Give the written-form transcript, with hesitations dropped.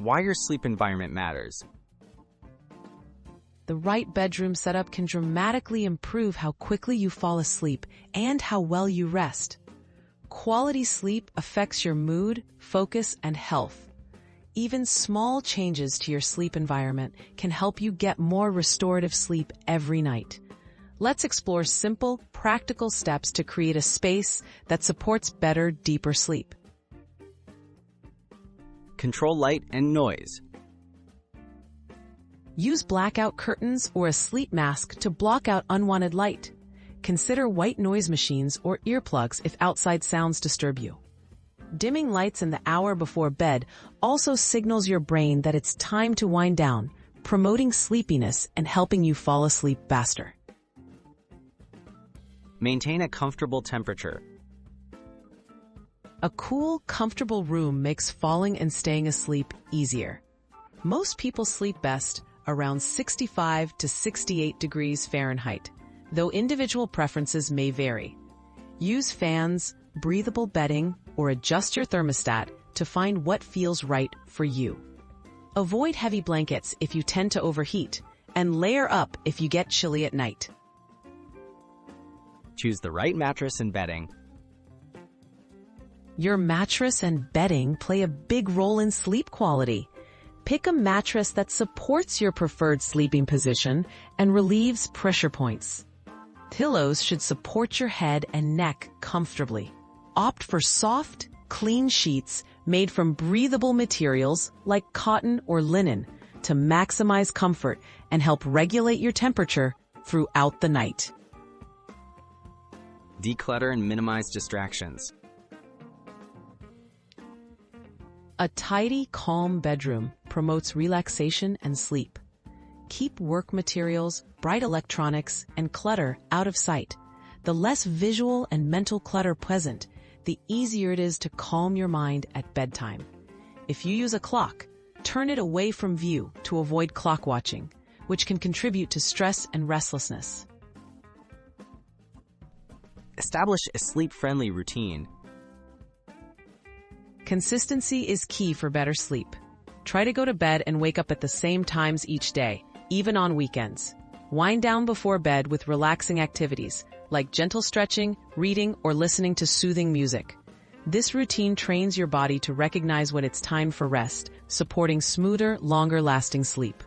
Why your sleep environment matters. The right bedroom setup can dramatically improve how quickly you fall asleep and how well you rest. Quality sleep affects your mood, focus, and health. Even small changes to your sleep environment can help you get more restorative sleep every night. Let's explore simple, practical steps to create a space that supports better, deeper sleep. Control light and noise. Use blackout curtains or a sleep mask to block out unwanted light. Consider white noise machines or earplugs if outside sounds disturb you. Dimming lights in the hour before bed also signals your brain that it's time to wind down, promoting sleepiness and helping you fall asleep faster. Maintain a comfortable temperature. A cool, comfortable room makes falling and staying asleep easier. Most people sleep best around 65 to 68 degrees Fahrenheit, though individual preferences may vary. Use fans, breathable bedding, or adjust your thermostat to find what feels right for you. Avoid heavy blankets if you tend to overheat, and layer up if you get chilly at night. Choose the right mattress and bedding. Your mattress and bedding play a big role in sleep quality. Pick a mattress that supports your preferred sleeping position and relieves pressure points. Pillows should support your head and neck comfortably. Opt for soft, clean sheets made from breathable materials like cotton or linen to maximize comfort and help regulate your temperature throughout the night. Declutter and minimize distractions. A tidy, calm bedroom promotes relaxation and sleep. Keep work materials, bright electronics, and clutter out of sight. The less visual and mental clutter present, the easier it is to calm your mind at bedtime. If you use a clock, turn it away from view to avoid clock watching, which can contribute to stress and restlessness. Establish a sleep-friendly routine. Consistency is key for better sleep. Try to go to bed and wake up at the same times each day, even on weekends. Wind down before bed with relaxing activities, like gentle stretching, reading, or listening to soothing music. This routine trains your body to recognize when it's time for rest, supporting smoother, longer-lasting sleep.